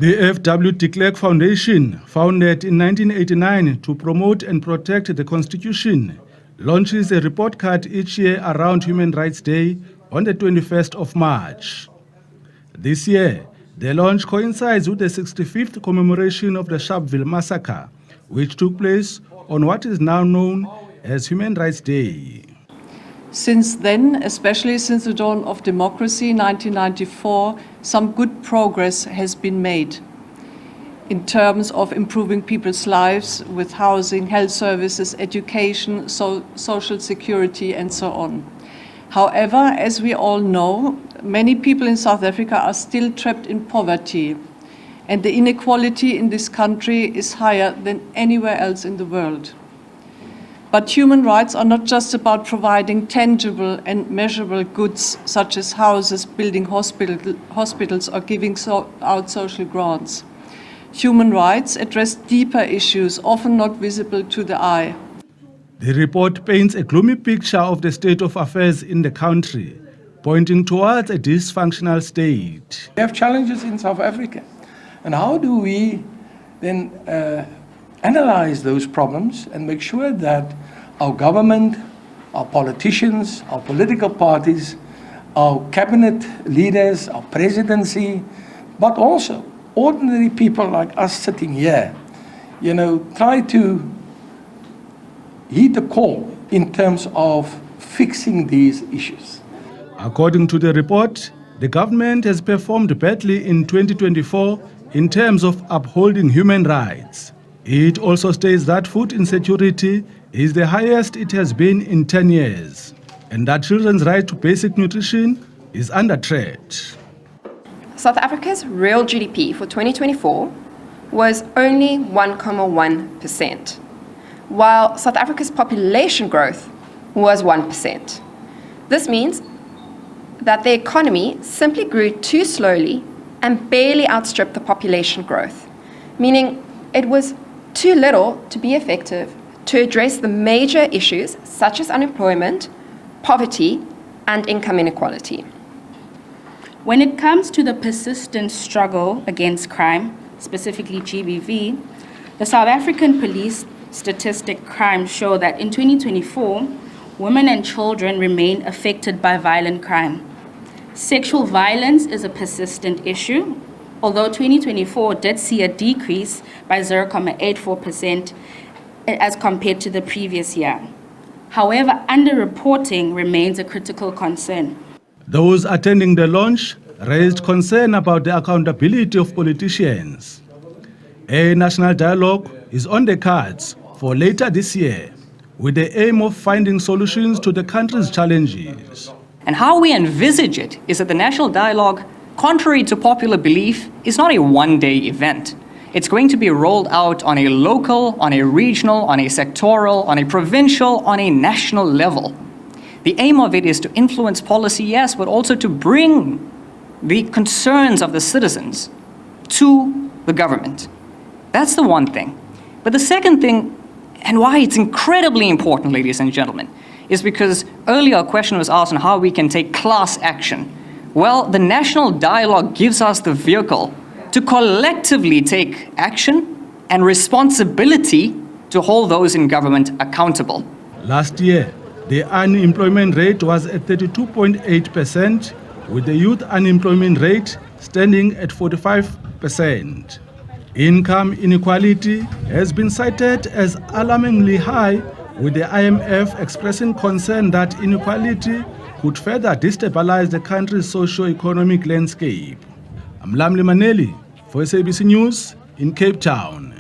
The FW de Klerk Foundation, founded in 1989 to promote and protect the Constitution, launches a report card each year around Human Rights Day on the 21st of March. This year, the launch coincides with the 65th commemoration of the Sharpeville massacre, which took place on what is now known as Human Rights Day. Since then, especially since the dawn of democracy, 1994, some good progress has been made in terms of improving people's lives with housing, health services, education, social security, and so on. However, as we all know, many people in South Africa are still trapped in poverty, and the inequality in this country is higher than anywhere else in the world. But human rights are not just about providing tangible and measurable goods such as houses, building hospitals, or giving out social grants. Human rights address deeper issues, often not visible to the eye. The report paints a gloomy picture of the state of affairs in the country, pointing towards a dysfunctional state. We have challenges in South Africa. And how do we then analyze those problems and make sure that our government, our politicians, our political parties, our cabinet leaders, our presidency, but also ordinary people like us sitting here, try to heed the call in terms of fixing these issues. According to the report, the government has performed badly in 2024 in terms of upholding human rights. It also states that food insecurity is the highest it has been in 10 years, and that children's right to basic nutrition is under threat. South Africa's real GDP for 2024 was only 1.1%, while South Africa's population growth was 1%. This means that the economy simply grew too slowly and barely outstripped the population growth, meaning it was too little to be effective to address the major issues such as unemployment, poverty, and income inequality. When it comes to the persistent struggle against crime, specifically GBV, the South African Police statistic crime show that in 2024, women and children remain affected by violent crime. Sexual violence is a persistent issue, although 2024 did see a decrease by 0.84% as compared to the previous year. However, underreporting remains a critical concern. Those attending the launch raised concern about the accountability of politicians. A national dialogue is on the cards for later this year, with the aim of finding solutions to the country's challenges. And how we envisage it is that the national dialogue, contrary to popular belief, is not a one-day event. It's going to be rolled out on a local, on a regional, on a sectoral, on a provincial, on a national level. The aim of it is to influence policy, yes, but also to bring the concerns of the citizens to the government. That's the one thing. But the second thing, and why it's incredibly important, ladies and gentlemen, is because earlier a question was asked on how we can take class action. Well, the national dialogue gives us the vehicle to collectively take action and responsibility to hold those in government accountable. Last year, the unemployment rate was at 32.8%, with the youth unemployment rate standing at 45%. Income inequality has been cited as alarmingly high, with the IMF expressing concern that inequality could further destabilize the country's socio-economic landscape. I'm Lamli Maneli for SABC News in Cape Town.